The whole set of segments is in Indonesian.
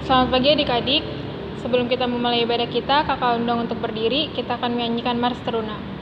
Selamat pagi adik-adik. Sebelum kita memulai ibadah kita, kakak undang untuk berdiri. Kita akan menyanyikan Mars Teruna.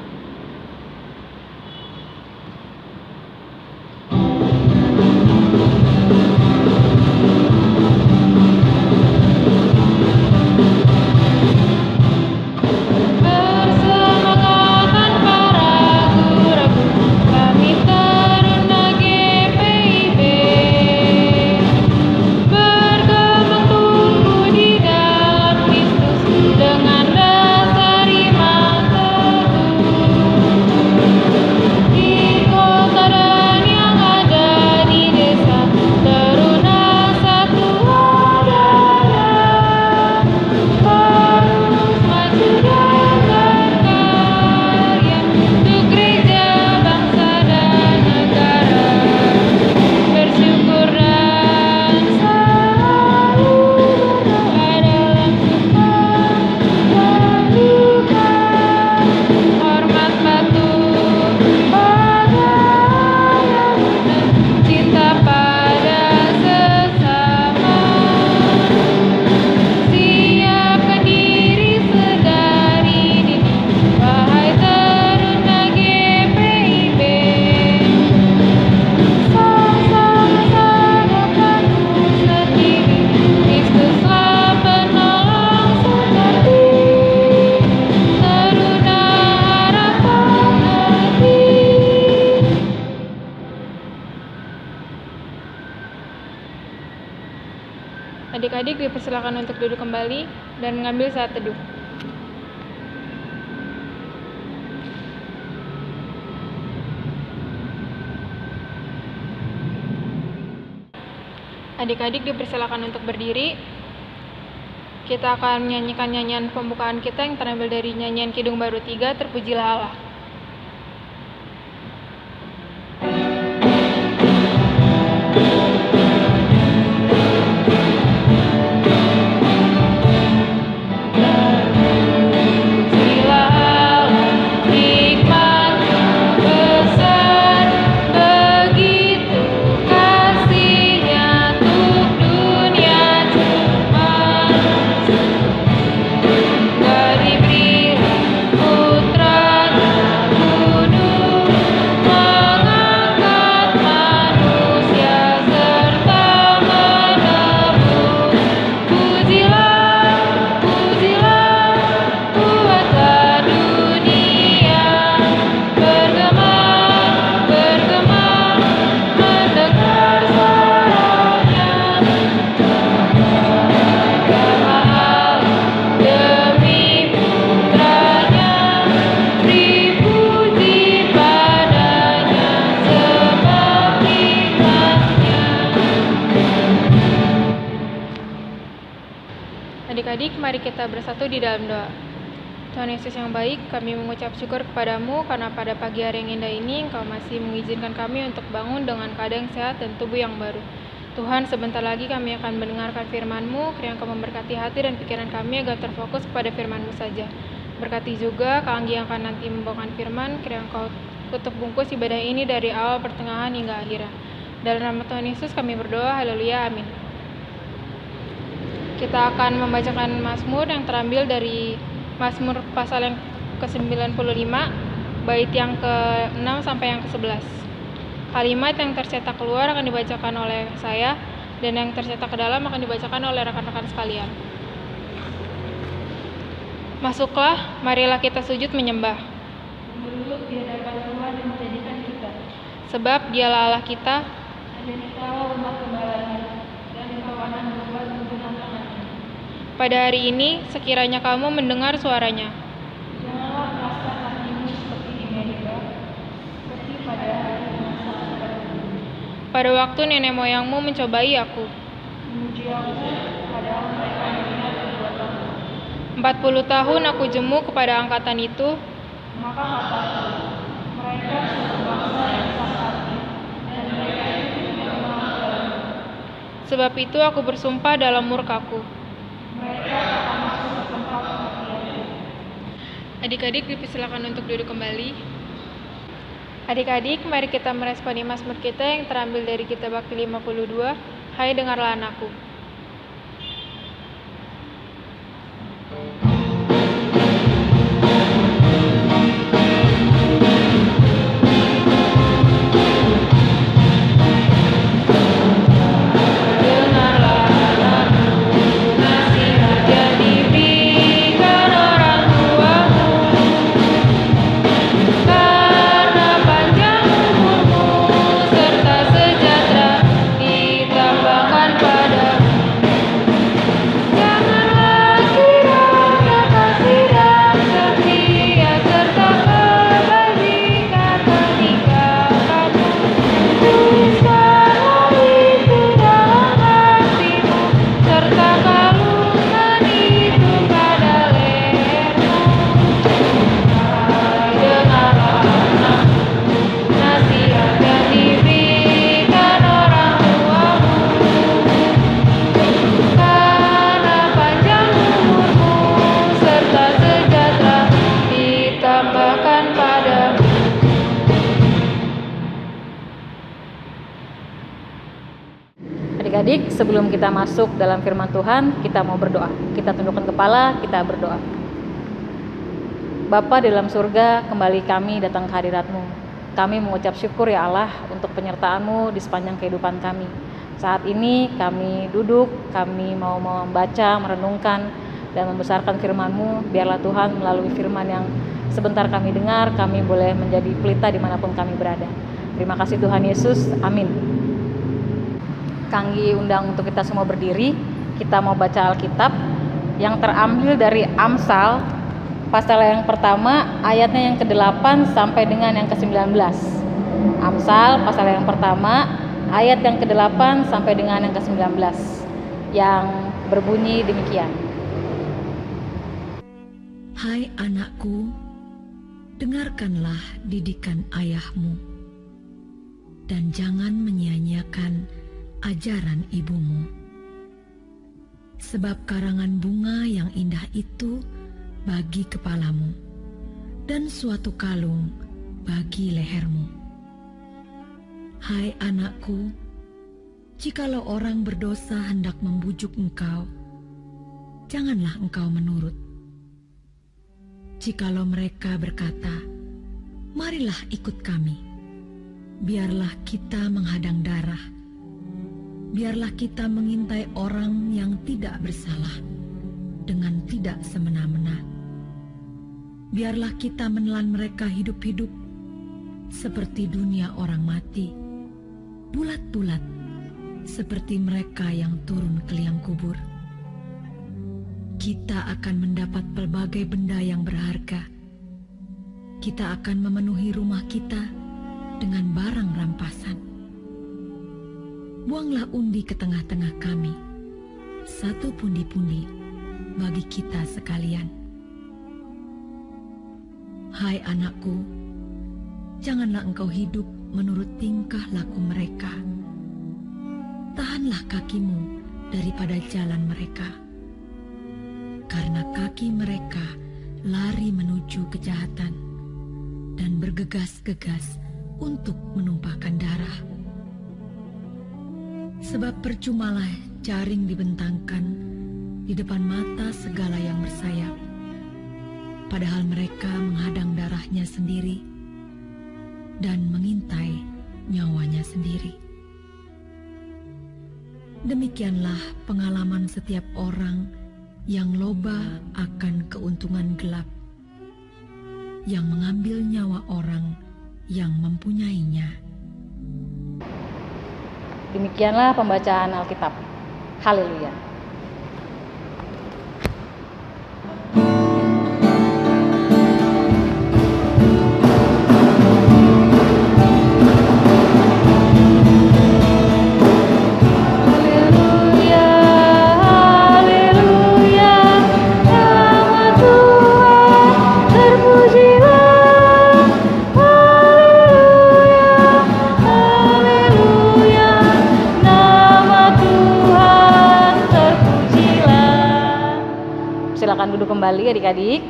Adik-adik dipersilakan untuk duduk kembali dan mengambil saat teduh. Adik-adik dipersilakan untuk berdiri. Kita akan menyanyikan nyanyian pembukaan kita yang terambil dari nyanyian Kidung Baru 3, Terpujilah Allah. Adik-adik, mari kita bersatu di dalam doa. Tuhan Yesus yang baik, kami mengucap syukur kepadamu karena pada pagi hari yang indah ini Engkau masih mengizinkan kami untuk bangun dengan keadaan yang sehat dan tubuh yang baru. Tuhan, sebentar lagi kami akan mendengarkan firman-Mu, kiranya Engkau memberkati hati dan pikiran kami agar terfokus kepada firman-Mu saja. Berkati juga Kak Anggi yang akan nanti membawakan firman, kiranya Engkau tutup bungkus ibadah ini dari awal, pertengahan, hingga akhirnya. Dalam nama Tuhan Yesus kami berdoa, haleluya, amin. Kita akan membacakan Mazmur yang terambil dari Mazmur pasal yang ke-95, bait yang ke-6 sampai yang ke-11. Kalimat yang tercetak keluar akan dibacakan oleh saya, dan yang tercetak ke dalam akan dibacakan oleh rekan-rekan sekalian. Masuklah, marilah kita sujud menyembah. Berlutut di hadapan Tuhan yang menjadikan kita. Sebab Dialah Allah kita, dan dikala umat gembalanya, dan kawanan berbuat menggunakan tangannya. Pada hari ini, sekiranya kamu mendengar suaranya. Janganlah merasa hatimu seperti di Meribah, seperti pada hari masa kekalahan. Pada waktu nenek moyangmu mencobai aku. Memuji aku, padahal mereka mendengar perbuatanku. 40 tahun aku jemu kepada angkatan itu. Maka kataku, mereka suatu bangsa yang keras hati, dan mereka itu tidak mengenal jalanmu. Sebab itu aku bersumpah dalam murkaku. Mereka akan masuk ke tempat kematian. Adik-adik dipersilakan untuk duduk kembali. Adik-adik, mari kita meresponi Mazmur kita yang terambil dari Kitab Bakti 52, Hai dengarlah anakku. sebelum kita masuk dalam firman Tuhan, kita mau berdoa. Kita tundukkan kepala, kita berdoa. Bapa di dalam surga, kembali kami datang ke hadirat-Mu. Kami mengucap syukur ya Allah untuk penyertaan-Mu di sepanjang kehidupan kami. Saat ini kami duduk, kami mau membaca, merenungkan, dan membesarkan firman-Mu. Biarlah Tuhan melalui firman yang sebentar kami dengar, kami boleh menjadi pelita dimanapun kami berada. Terima kasih Tuhan Yesus, amin. Kanggi undang untuk kita semua berdiri. Kita mau baca Alkitab yang terambil dari Amsal pasal yang pertama, ayatnya yang ke-8 sampai dengan yang ke-19. Amsal pasal yang pertama, ayat yang ke-8 sampai dengan yang ke-19, yang berbunyi demikian. Hai anakku, dengarkanlah didikan ayahmu, dan jangan menyia-nyiakan ajaran ibumu. Sebab karangan bunga yang indah itu bagi kepalamu, dan suatu kalung bagi lehermu. Hai anakku, jikalau orang berdosa hendak membujuk engkau, janganlah engkau menurut. Jikalau mereka berkata, marilah ikut kami, biarlah kita menghadang darah, biarlah kita mengintai orang yang tidak bersalah dengan tidak semena-mena. Biarlah kita menelan mereka hidup-hidup seperti dunia orang mati, bulat-bulat seperti mereka yang turun ke liang kubur. Kita akan mendapat pelbagai benda yang berharga. Kita akan memenuhi rumah kita dengan barang rampasan. Buanglah undi ke tengah-tengah kami, satu pundi-pundi bagi kita sekalian. Hai anakku, janganlah engkau hidup menurut tingkah laku mereka. Tahanlah kakimu daripada jalan mereka, karena kaki mereka lari menuju kejahatan dan bergegas-gegas untuk menumpahkan darah. Sebab percumalah jaring dibentangkan di depan mata segala yang bersayap, padahal mereka menghadang darahnya sendiri dan mengintai nyawanya sendiri. Demikianlah pengalaman setiap orang yang loba akan keuntungan gelap, yang mengambil nyawa orang yang mempunyainya. Demikianlah pembacaan Alkitab. Haleluya. Silakan duduk kembali adik-adik.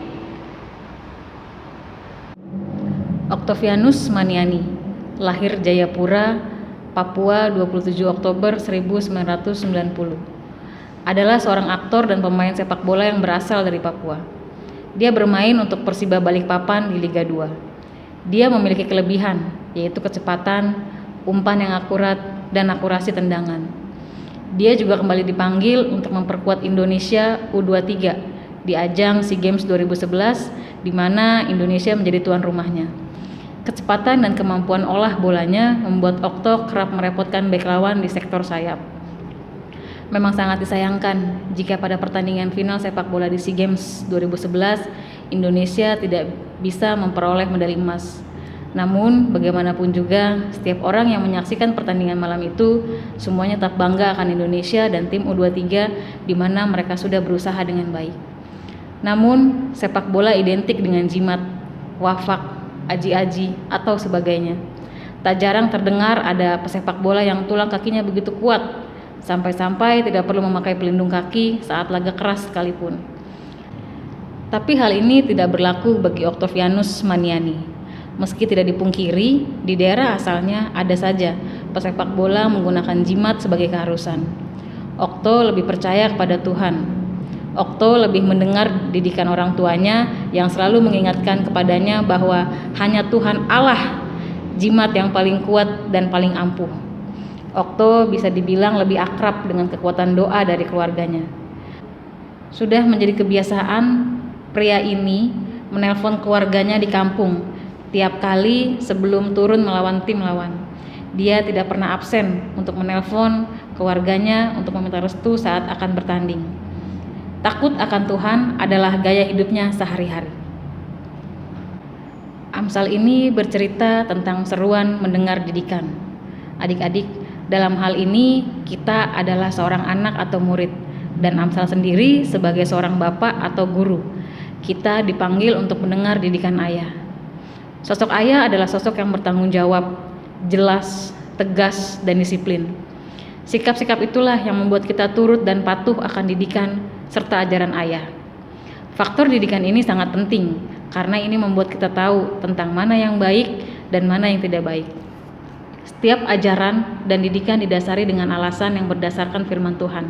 Octavianus Maniani, lahir Jayapura, Papua 27 Oktober 1990. Adalah seorang aktor dan pemain sepak bola yang berasal dari Papua. Dia bermain untuk Persiba Balikpapan di Liga 2. Dia memiliki kelebihan, yaitu kecepatan, umpan yang akurat, dan akurasi tendangan. Dia juga kembali dipanggil untuk memperkuat Indonesia U23 di ajang SEA Games 2011, di mana Indonesia menjadi tuan rumahnya. Kecepatan dan kemampuan olah bolanya membuat Okto kerap merepotkan bek lawan di sektor sayap. Memang sangat disayangkan jika pada pertandingan final sepak bola di SEA Games 2011, Indonesia tidak bisa memperoleh medali emas. Namun, bagaimanapun juga, setiap orang yang menyaksikan pertandingan malam itu, semuanya tetap bangga akan Indonesia dan tim U23 di mana mereka sudah berusaha dengan baik. Namun, sepak bola identik dengan jimat, wafak, aji-aji, atau sebagainya. Tak jarang terdengar ada pesepak bola yang tulang kakinya begitu kuat, sampai-sampai tidak perlu memakai pelindung kaki saat laga keras sekalipun. Tapi hal ini tidak berlaku bagi Octavianus Maniani. Meski tidak dipungkiri, di daerah asalnya ada saja pesepak bola menggunakan jimat sebagai keharusan. Okto lebih percaya kepada Tuhan. Okto lebih mendengar didikan orang tuanya yang selalu mengingatkan kepadanya bahwa hanya Tuhan Allah jimat yang paling kuat dan paling ampuh. Okto bisa dibilang lebih akrab dengan kekuatan doa dari keluarganya. Sudah menjadi kebiasaan pria ini menelpon keluarganya di kampung tiap kali sebelum turun melawan tim lawan. Dia tidak pernah absen untuk menelpon keluarganya untuk meminta restu saat akan bertanding. Takut akan Tuhan adalah gaya hidupnya sehari-hari. Amsal ini bercerita tentang seruan mendengar didikan. Adik-adik, dalam hal ini kita adalah seorang anak atau murid, dan Amsal sendiri sebagai seorang bapak atau guru. Kita dipanggil untuk mendengar didikan ayah. Sosok ayah adalah sosok yang bertanggung jawab, jelas, tegas, dan disiplin. Sikap-sikap itulah yang membuat kita turut dan patuh akan didikan serta ajaran ayah. Faktor didikan ini sangat penting karena ini membuat kita tahu tentang mana yang baik dan mana yang tidak baik. Setiap ajaran dan didikan didasari dengan alasan yang berdasarkan firman Tuhan.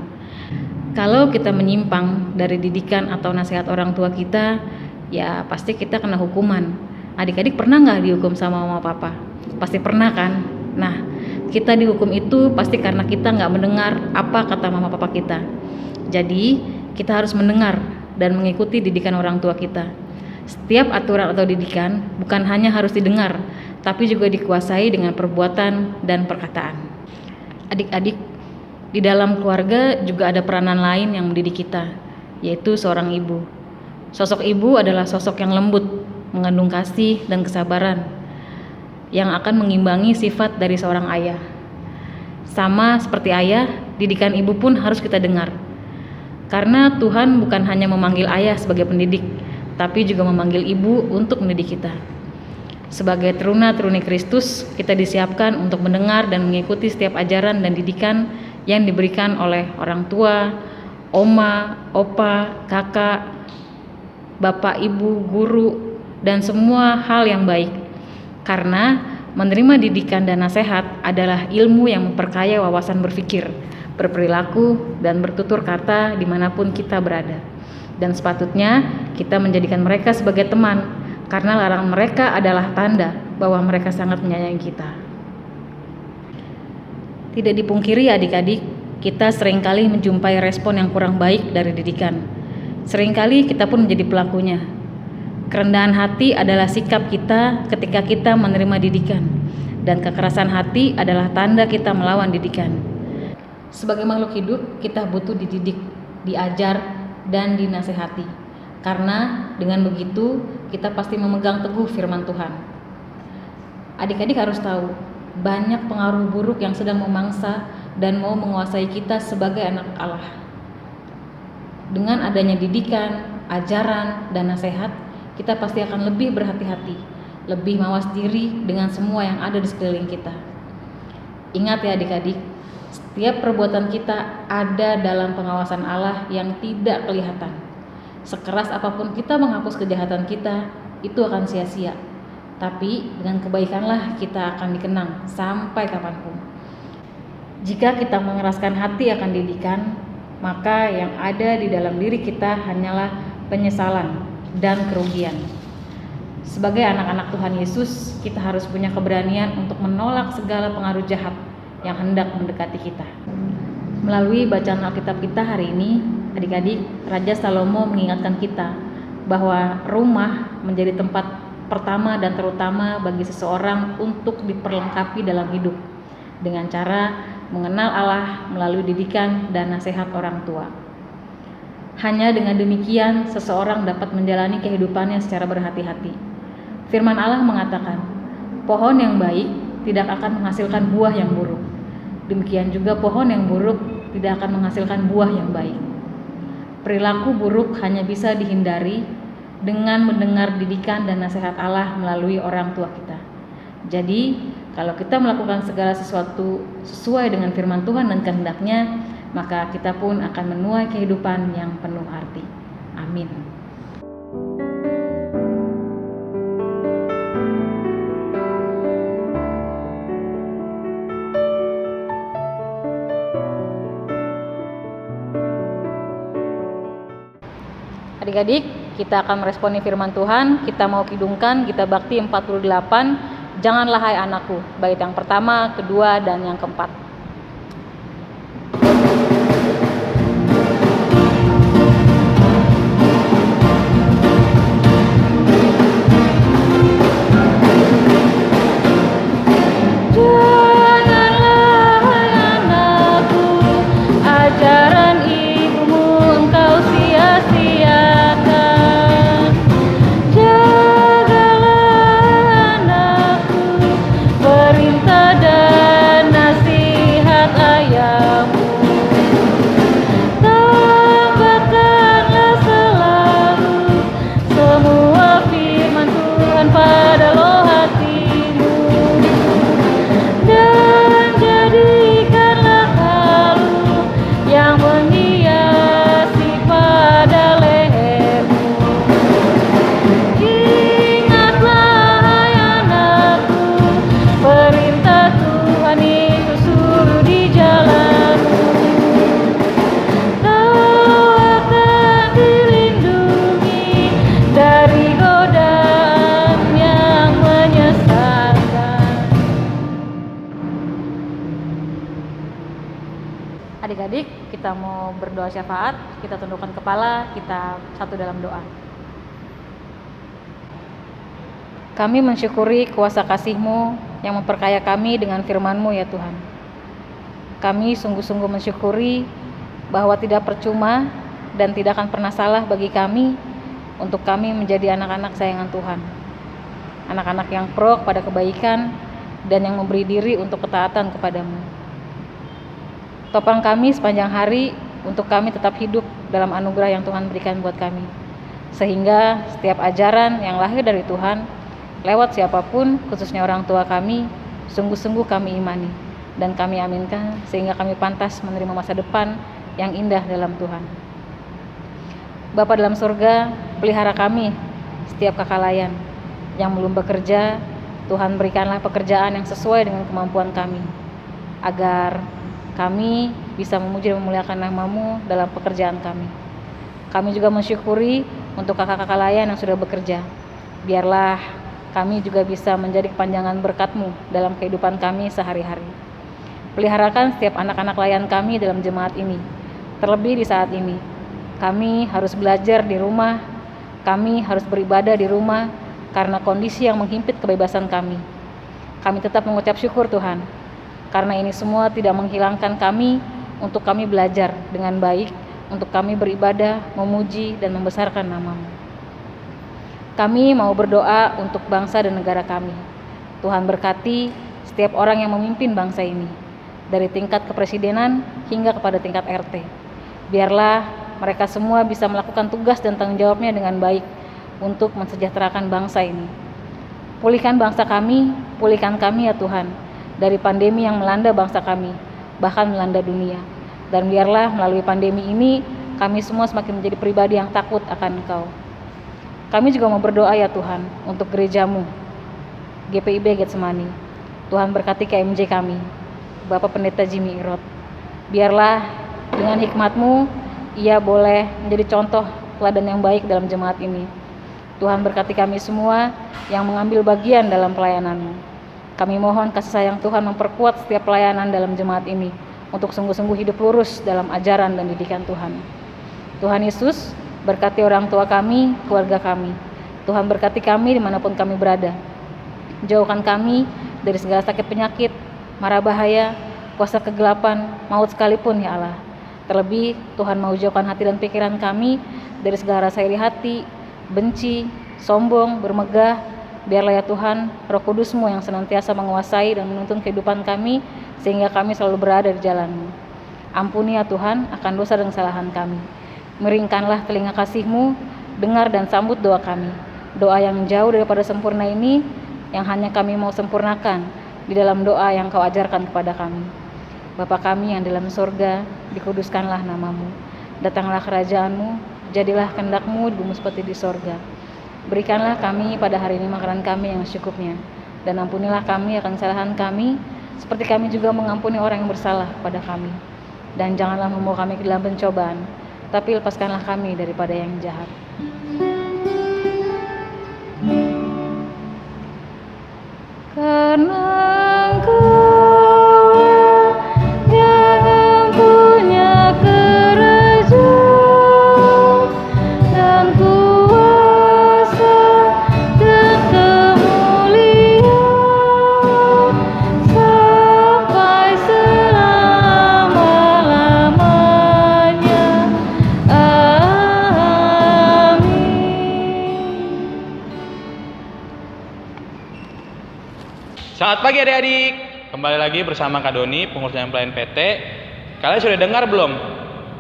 Kalau kita menyimpang dari didikan atau nasihat orang tua kita, ya pasti kita kena hukuman. Adik-adik pernah nggak dihukum sama mama papa? Pasti pernah kan? Nah, kita dihukum itu pasti karena kita nggak mendengar apa kata mama papa kita. Jadi, kita harus mendengar dan mengikuti didikan orang tua kita. Setiap aturan atau didikan bukan hanya harus didengar, tapi juga dikuasai dengan perbuatan dan perkataan. Adik-adik, di dalam keluarga juga ada peranan lain yang mendidik kita, yaitu seorang ibu. Sosok ibu adalah sosok yang lembut, mengandung kasih dan kesabaran, yang akan mengimbangi sifat dari seorang ayah. Sama seperti ayah, didikan ibu pun harus kita dengar. Karena Tuhan bukan hanya memanggil ayah sebagai pendidik, tapi juga memanggil ibu untuk mendidik kita. Sebagai teruna-teruni Kristus, kita disiapkan untuk mendengar dan mengikuti setiap ajaran dan didikan yang diberikan oleh orang tua, oma, opa, kakak, bapak, ibu, guru, dan semua hal yang baik. Karena menerima didikan dan nasihat adalah ilmu yang memperkaya wawasan berpikir, berperilaku, dan bertutur kata dimanapun kita berada. Dan sepatutnya kita menjadikan mereka sebagai teman, karena larangan mereka adalah tanda bahwa mereka sangat menyayangi kita. Tidak dipungkiri adik-adik, kita seringkali menjumpai respon yang kurang baik dari didikan. Seringkali kita pun menjadi pelakunya. Kerendahan hati adalah sikap kita ketika kita menerima didikan, dan kekerasan hati adalah tanda kita melawan didikan. Sebagai makhluk hidup, kita butuh dididik, diajar, dan dinasehati. Karena dengan begitu, kita pasti memegang teguh firman Tuhan. Adik-adik harus tahu, banyak pengaruh buruk yang sedang memangsa dan mau menguasai kita sebagai anak Allah. Dengan adanya didikan, ajaran, dan nasihat, kita pasti akan lebih berhati-hati, lebih mawas diri dengan semua yang ada di sekeliling kita. Ingat ya adik-adik, setiap perbuatan kita ada dalam pengawasan Allah yang tidak kelihatan. Sekeras apapun kita menghapus kejahatan kita, itu akan sia-sia. Tapi dengan kebaikanlah kita akan dikenang sampai kapanpun. Jika kita mengeraskan hati akan didikan, maka yang ada di dalam diri kita hanyalah penyesalan dan kerugian. Sebagai anak-anak Tuhan Yesus, kita harus punya keberanian untuk menolak segala pengaruh jahat yang hendak mendekati kita. Melalui bacaan Alkitab kita hari ini, adik-adik, Raja Salomo mengingatkan kita bahwa rumah menjadi tempat pertama dan terutama bagi seseorang untuk diperlengkapi dalam hidup dengan cara mengenal Allah melalui didikan dan nasihat orang tua. Hanya dengan demikian seseorang dapat menjalani kehidupannya secara berhati-hati. Firman Allah mengatakan, pohon yang baik tidak akan menghasilkan buah yang buruk. Demikian juga pohon yang buruk tidak akan menghasilkan buah yang baik. Perilaku buruk hanya bisa dihindari dengan mendengar didikan dan nasihat Allah melalui orang tua kita. Jadi, kalau kita melakukan segala sesuatu sesuai dengan firman Tuhan dan kehendaknya, maka kita pun akan menuai kehidupan yang penuh arti. Amin. Adik-adik, kita akan meresponi firman Tuhan. Kita mau kidungkan Gita Bakti 48, Janganlah Hai Anakku, bait yang pertama, kedua, dan yang keempat. Adik-adik, kita mau berdoa syafaat, kita tundukkan kepala, kita satu dalam doa. Kami mensyukuri kuasa kasih-Mu yang memperkaya kami dengan firman-Mu ya Tuhan. Kami sungguh-sungguh mensyukuri bahwa tidak percuma dan tidak akan pernah salah bagi kami untuk kami menjadi anak-anak sayangan Tuhan. Anak-anak yang pro kepada kebaikan dan yang memberi diri untuk ketaatan kepadamu. Topang kami sepanjang hari untuk kami tetap hidup dalam anugerah yang Tuhan berikan buat kami. Sehingga setiap ajaran yang lahir dari Tuhan, lewat siapapun, khususnya orang tua kami, sungguh-sungguh kami imani. Dan kami aminkan sehingga kami pantas menerima masa depan yang indah dalam Tuhan. Bapa dalam surga, pelihara kami setiap kakalayan yang belum bekerja. Tuhan berikanlah pekerjaan yang sesuai dengan kemampuan kami, agar kami bisa memuji dan memuliakan nama-Mu dalam pekerjaan kami. Kami juga mensyukuri untuk kakak-kakak layan yang sudah bekerja. Biarlah kami juga bisa menjadi kepanjangan berkat-Mu dalam kehidupan kami sehari-hari. Peliharakan setiap anak-anak layan kami dalam jemaat ini. Terlebih di saat ini, kami harus belajar di rumah, kami harus beribadah di rumah karena kondisi yang menghimpit kebebasan kami. Kami tetap mengucap syukur Tuhan, karena ini semua tidak menghilangkan kami untuk kami belajar dengan baik, untuk kami beribadah, memuji, dan membesarkan nama-Mu. Kami mau berdoa untuk bangsa dan negara kami. Tuhan berkati setiap orang yang memimpin bangsa ini, dari tingkat kepresidenan hingga kepada tingkat RT. Biarlah mereka semua bisa melakukan tugas dan tanggung jawabnya dengan baik untuk mensejahterakan bangsa ini. Pulihkan bangsa kami, pulihkan kami ya Tuhan, dari pandemi yang melanda bangsa kami, bahkan melanda dunia. Dan biarlah melalui pandemi ini, kami semua semakin menjadi pribadi yang takut akan Engkau. Kami juga mau berdoa ya Tuhan, untuk gereja-Mu, GPIB Getsemani. Tuhan berkati KMJ kami, Bapak Pendeta Jimmy Irot. Biarlah dengan hikmat-Mu, ia boleh menjadi contoh teladan yang baik dalam jemaat ini. Tuhan berkati kami semua yang mengambil bagian dalam pelayanan-Mu. Kami mohon kasih sayang Tuhan memperkuat setiap pelayanan dalam jemaat ini untuk sungguh-sungguh hidup lurus dalam ajaran dan didikan Tuhan. Tuhan Yesus, berkati orang tua kami, keluarga kami. Tuhan berkati kami dimanapun kami berada. Jauhkan kami dari segala sakit penyakit, mara bahaya, kuasa kegelapan, maut sekalipun ya Allah. Terlebih Tuhan mau jauhkan hati dan pikiran kami dari segala rasa iri hati, benci, sombong, bermegah. Biarlah ya Tuhan, Roh Kudus-Mu yang senantiasa menguasai dan menuntun kehidupan kami, sehingga kami selalu berada di jalan-Mu. Ampuni ya Tuhan akan dosa dan kesalahan kami. Miringkanlah telinga kasih-Mu, dengar dan sambut doa kami. Doa yang jauh daripada sempurna ini, yang hanya kami mau sempurnakan di dalam doa yang Kau ajarkan kepada kami. Bapa kami yang dalam surga, dikuduskanlah nama-Mu. Datanglah kerajaan-Mu, jadilah kehendak-Mu di bumi seperti di surga. Berikanlah kami pada hari ini makanan kami yang secukupnya, dan ampunilah kami akan kesalahan kami, seperti kami juga mengampuni orang yang bersalah pada kami. Dan janganlah membawa kami ke dalam pencobaan, tapi lepaskanlah kami daripada yang jahat. Karena Engkau yang punya kerajaan dan kuasa dan kemuliaan sampai selama-lamanya. Amin. Selamat pagi adik-adik, kembali lagi bersama Kak Doni, pengurus dan pelayan PT. Kalian sudah dengar belum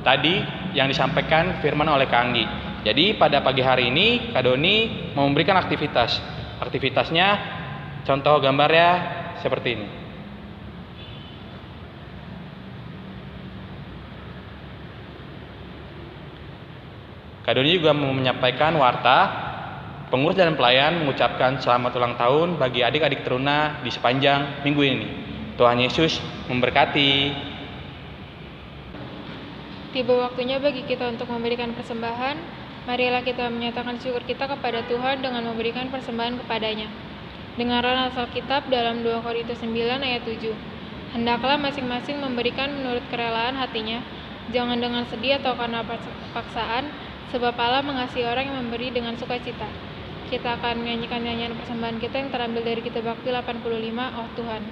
tadi yang disampaikan firman oleh Kak Anggi? Jadi pada pagi hari ini Kak Doni mau memberikan aktivitas. Aktivitasnya contoh gambarnya seperti ini. Kak Doni juga mau menyampaikan warta. Pengurus dan pelayan mengucapkan selamat ulang tahun bagi adik-adik teruna di sepanjang minggu ini. Tuhan Yesus memberkati. Tiba waktunya bagi kita untuk memberikan persembahan. Marilah kita menyatakan syukur kita kepada Tuhan dengan memberikan persembahan kepadanya. Dengarlah Alkitab dalam 2 Korintus 9 ayat 7. Hendaklah masing-masing memberikan menurut kerelaan hatinya, jangan dengan sedih atau karena paksaan, sebab Allah mengasihi orang yang memberi dengan sukacita. Kita akan menyanyikan nyanyian persembahan kita yang terambil dari Kitab Bakti 85, Oh Tuhan.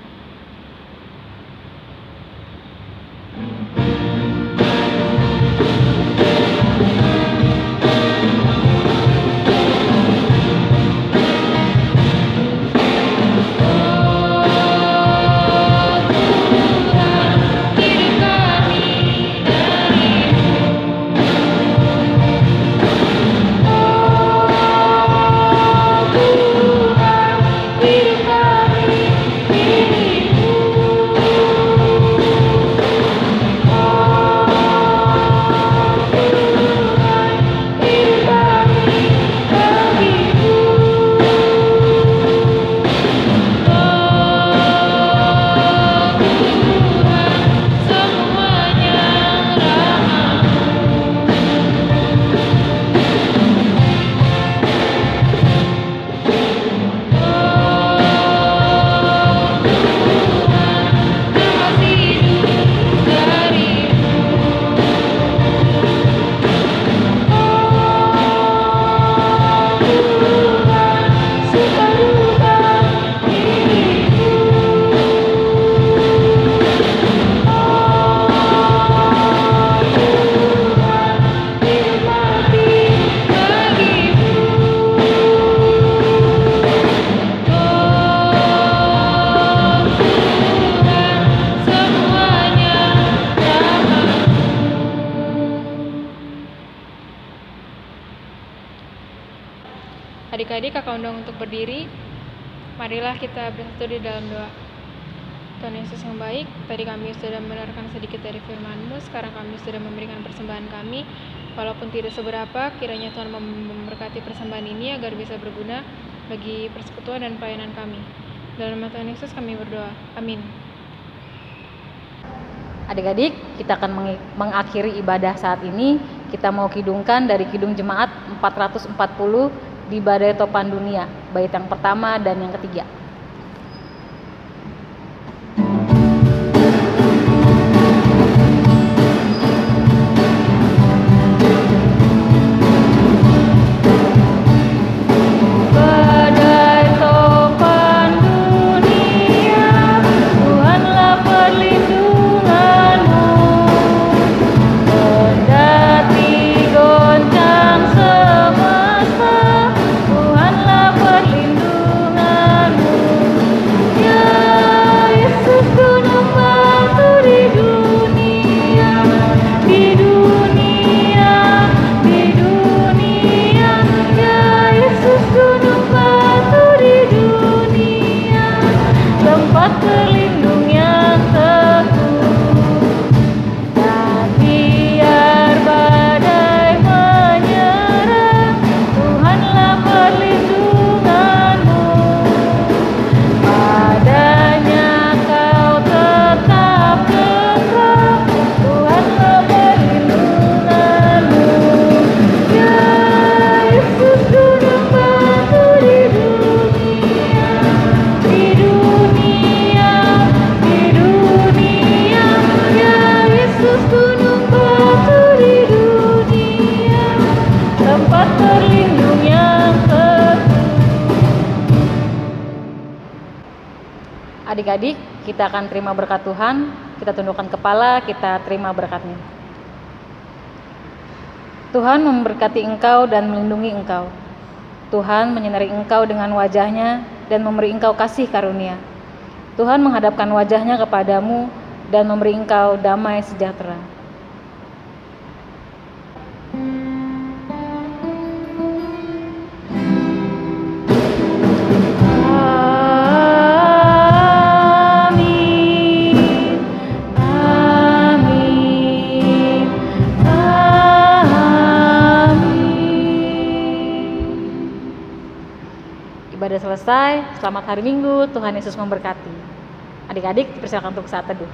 Adik-adik, kakak undang untuk berdiri. Marilah kita bersatu di dalam doa. Tuhan Yesus yang baik, tadi kami sudah mendengarkan sedikit dari firman-Mu, sekarang kami sudah memberikan persembahan kami. Walaupun tidak seberapa, kiranya Tuhan memberkati persembahan ini agar bisa berguna bagi persekutuan dan pelayanan kami. Dalam nama Tuhan Yesus kami berdoa. Amin. Adik-adik, kita akan mengakhiri ibadah saat ini. Kita mau kidungkan dari Kidung Jemaat 440 di Badai Topan Dunia, bait yang pertama dan yang ketiga. Tuhanlah perlindunganmu. Adik-adik, kita akan terima berkat Tuhan. Kita tundukkan kepala, kita terima berkatnya. Tuhan memberkati engkau dan melindungi engkau. Tuhan menyinari engkau dengan wajah-Nya dan memberi engkau kasih karunia. Tuhan menghadapkan wajah-Nya kepadamu dan memberi engkau damai sejahtera. Ibadah selesai, selamat hari Minggu, Tuhan Yesus memberkati. Adik-adik, dipersilakan untuk saat teduh.